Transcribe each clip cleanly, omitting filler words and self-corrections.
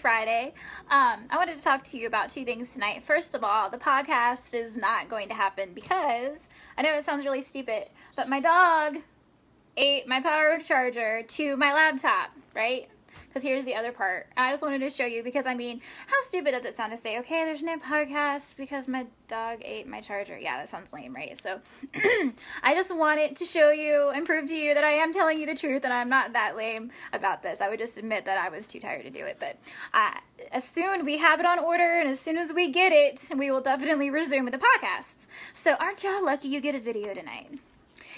Friday. I wanted to talk to you about two things tonight. First of all, the podcast is not going to happen because, I know it sounds really stupid, but my dog ate my power charger to my laptop, right? Because here's the other part. I just wanted to show you because, I mean, how stupid does it sound to say, okay, there's no podcast because my dog ate my charger? Yeah, that sounds lame, right? So I just wanted to show you and prove to you that I am telling you the truth and I'm not that lame about this. I would just admit that I was too tired to do it. But as soon we have it on order and as soon as we get it, we will definitely resume with the podcasts. So aren't y'all lucky you get a video tonight?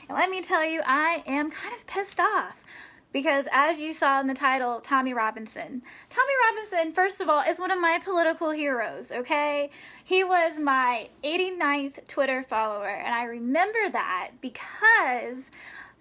And let me tell you, I am kind of pissed off. Because as you saw in the title, Tommy Robinson, first of all, is one of my political heroes, okay? He was my 89th Twitter follower, and I remember that because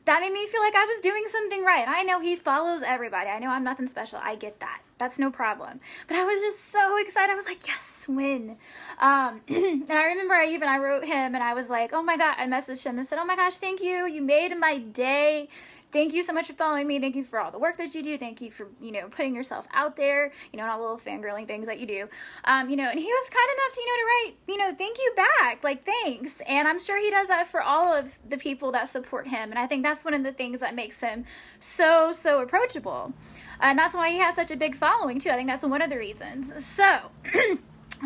that made me feel like I was doing something right. And I know he follows everybody. I know I'm nothing special. I get that. That's no problem. But I was just so excited. I was like, yes, win. And I remember I wrote him, and I was like, oh my God, I messaged him and said, oh my gosh, thank you. You made my day. Thank you so much for following me. Thank you for all the work that you do. Thank you for, putting yourself out there, and all the little fangirling things that you do. And he was kind enough, to write, thank you back, like, thanks. And I'm sure he does that for all of the people that support him. And I think that's one of the things that makes him so approachable. And that's why he has such a big following, too. I think that's one of the reasons. So,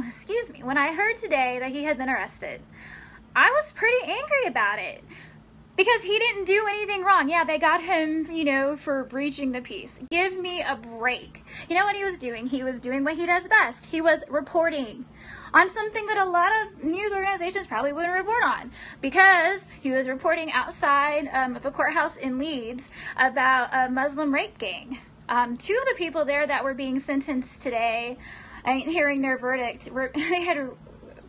excuse me, when I heard today that he had been arrested, I was pretty angry about it. Because he didn't do anything wrong. Yeah, they got him, for breaching the peace. Give me a break. You know what he was doing? He was doing what he does best. He was reporting on something that a lot of news organizations probably wouldn't report on. Because he was reporting outside of a courthouse in Leeds about a Muslim rape gang. Two of the people there that were being sentenced today, hearing their verdict, they had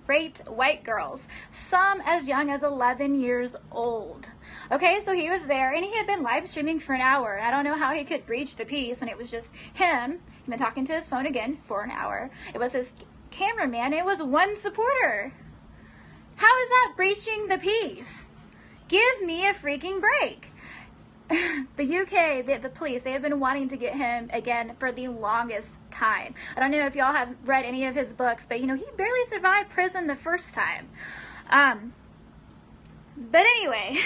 raped white girls, some as young as 11 years old. Okay, so he was there, and he had been live streaming for an hour. I don't know how he could breach the peace when it was just him. He'd been talking to his phone again for an hour. It was his cameraman. It was one supporter. How is that breaching the peace? Give me a freaking break. The UK, the police, they have been wanting to get him again for the longest time. I don't know if y'all have read any of his books, but he barely survived prison the first time. But anyway,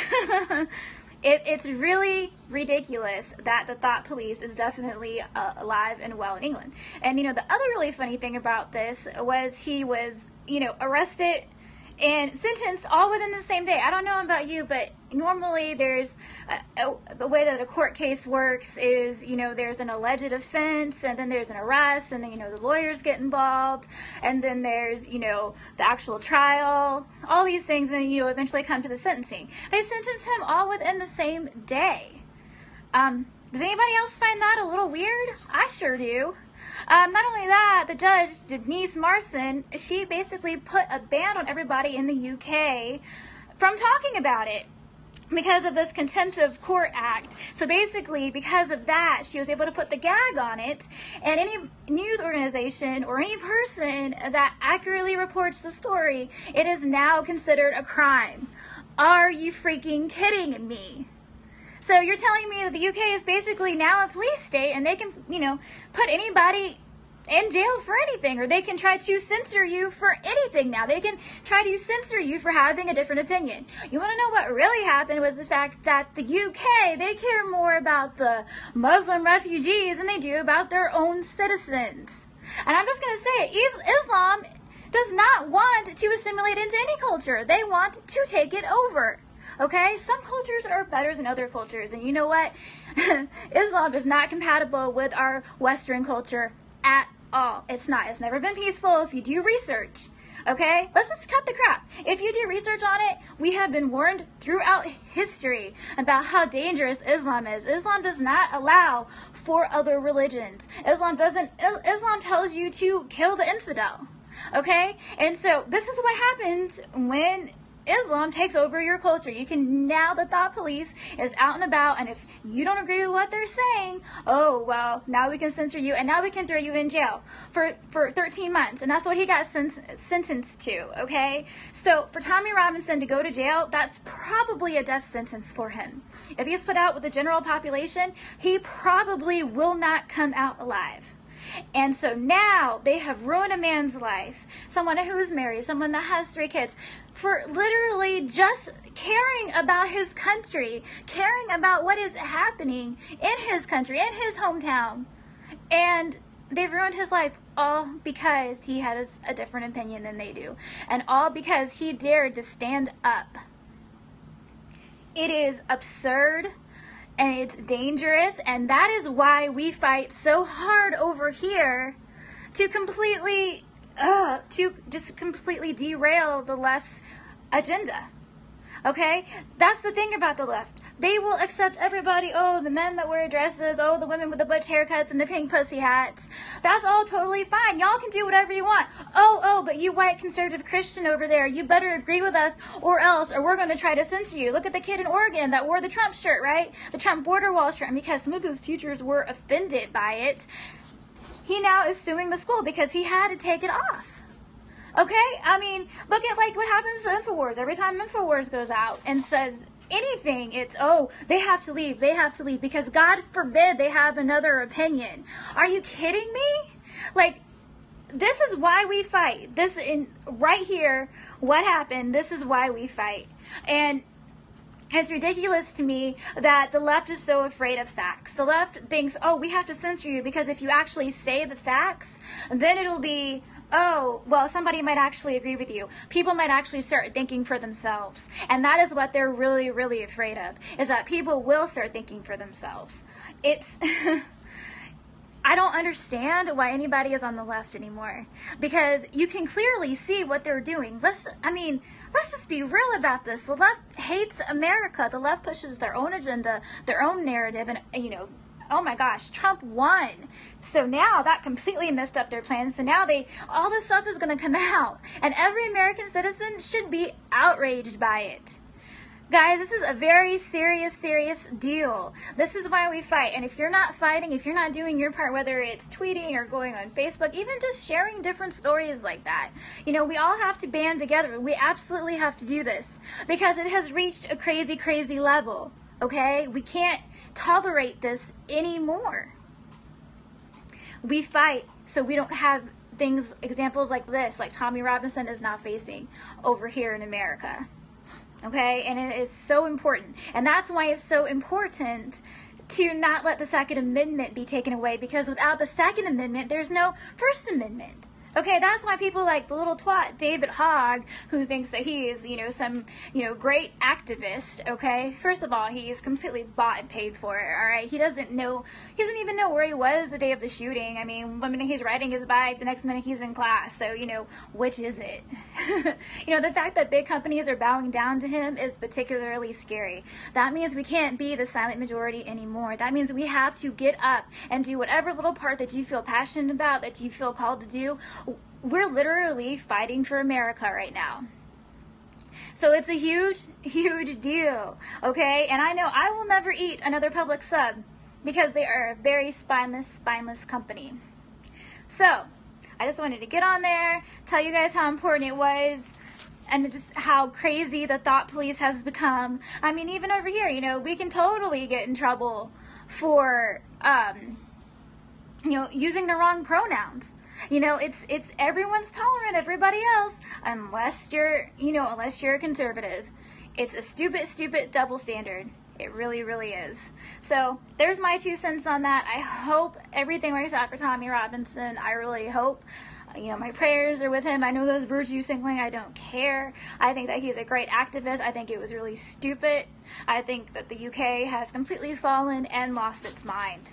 it's really ridiculous that the thought police is definitely alive and well in England. And the other really funny thing about this was he was arrested and sentenced all within the same day. I don't know about you, but normally there's the way that a court case works is, there's an alleged offense, and then there's an arrest, and then, the lawyers get involved, and then there's, the actual trial, all these things, and then, eventually come to the sentencing. They sentenced him all within the same day. Does anybody else find that a little weird? I sure do. Not only that, the judge, Denise Marson, she basically put a ban on everybody in the UK from talking about it because of this Contempt of Court Act. So basically, because of that, she was able to put the gag on it, and any news organization or any person that accurately reports the story, it is now considered a crime. Are you freaking kidding me? So you're telling me that the UK is basically now a police state, and they can, put anybody in jail for anything, or they can try to censor you for anything now. They can try to censor you for having a different opinion. You want to know what really happened was the fact that the UK, they care more about the Muslim refugees than they do about their own citizens. And I'm just going to say it, Islam does not want to assimilate into any culture. They want to take it over. Okay, some cultures are better than other cultures, and you know what? Islam is not compatible with our Western culture at all. It's not. It's never been peaceful if you do research. Okay, let's just cut the crap. If you do research on it, we have been warned throughout history about how dangerous Islam is. Islam does not allow for other religions. Islam tells you to kill the infidel. Okay, and so this is what happens when Islam takes over your culture. Now the thought police is out and about, and if you don't agree with what they're saying, oh, well, now we can censor you, and now we can throw you in jail for 13 months, and that's what he got sentenced to, okay? So for Tommy Robinson to go to jail, that's probably a death sentence for him. If he's put out with the general population, he probably will not come out alive. And so now they have ruined a man's life, someone who's married, someone that has 3 kids, for literally just caring about his country, caring about what is happening in his country, in his hometown. And they've ruined his life all because he has a different opinion than they do. And all because he dared to stand up. It is absurd and it's dangerous, and that is why we fight so hard over here to completely derail the left's agenda. Okay? That's the thing about the left. They will accept everybody. Oh, the men that wear dresses. Oh, the women with the butch haircuts and the pink pussy hats. That's all totally fine. Y'all can do whatever you want. Oh, but you white conservative Christian over there, you better agree with us or we're going to try to censor you. Look at the kid in Oregon that wore the Trump shirt, right? The Trump border wall shirt. And because some of his teachers were offended by it, he now is suing the school because he had to take it off. Okay? I mean, look at like what happens to InfoWars. Every time InfoWars goes out and says anything, it's, oh, they have to leave, because God forbid they have another opinion. Are you kidding me? Like, this is why we fight. Right here, what happened, this is why we fight. And it's ridiculous to me that the left is so afraid of facts. The left thinks, oh, we have to censor you because if you actually say the facts, then it'll be, oh, well, somebody might actually agree with you. People might actually start thinking for themselves. And that is what they're really, really afraid of, is that people will start thinking for themselves. It's, I don't understand why anybody is on the left anymore, because you can clearly see what they're doing. Let's just be real about this. The left hates America. The left pushes their own agenda, their own narrative, and, oh my gosh, Trump won. So now that completely messed up their plans. So now all this stuff is going to come out. And every American citizen should be outraged by it. Guys, this is a very serious, serious deal. This is why we fight. And if you're not fighting, if you're not doing your part, whether it's tweeting or going on Facebook, even just sharing different stories like that, we all have to band together. We absolutely have to do this because it has reached a crazy, crazy level. Okay? We can't tolerate this anymore. We fight so we don't have examples like this, like Tommy Robinson is now facing over here in America. Okay? And it is so important. And that's why it's so important to not let the Second Amendment be taken away, because without the Second Amendment, there's no First Amendment. Okay, that's why people like the little twat David Hogg, who thinks that he is, some, great activist, okay? First of all, he is completely bought and paid for it, all right? He doesn't even know where he was the day of the shooting. I mean, one minute he's riding his bike, the next minute he's in class. So, which is it? The fact that big companies are bowing down to him is particularly scary. That means we can't be the silent majority anymore. That means we have to get up and do whatever little part that you feel passionate about, that you feel called to do. We're literally fighting for America right now. So it's a huge, huge deal, okay? And I know I will never eat another public sub because they are a very spineless company. So I just wanted to get on there, tell you guys how important it was, and just how crazy the thought police has become. I mean, even over here, we can totally get in trouble for, using the wrong pronouns. It's everyone's tolerant, everybody else, unless you're a conservative. It's a stupid double standard. It really, really is. So there's my 2 cents on that. I hope everything works out for Tommy Robinson. I really hope. My prayers are with him. I know those virtue signaling. I don't care. I think that he's a great activist. I think it was really stupid. I think that the UK has completely fallen and lost its mind.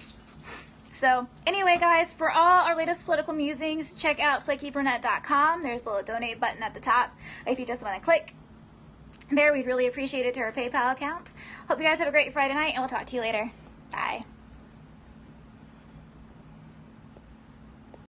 So anyway, guys, for all our latest political musings, check out flakybrunette.com. There's a little donate button at the top if you just want to click there. We'd really appreciate it to our PayPal accounts. Hope you guys have a great Friday night, and we'll talk to you later. Bye.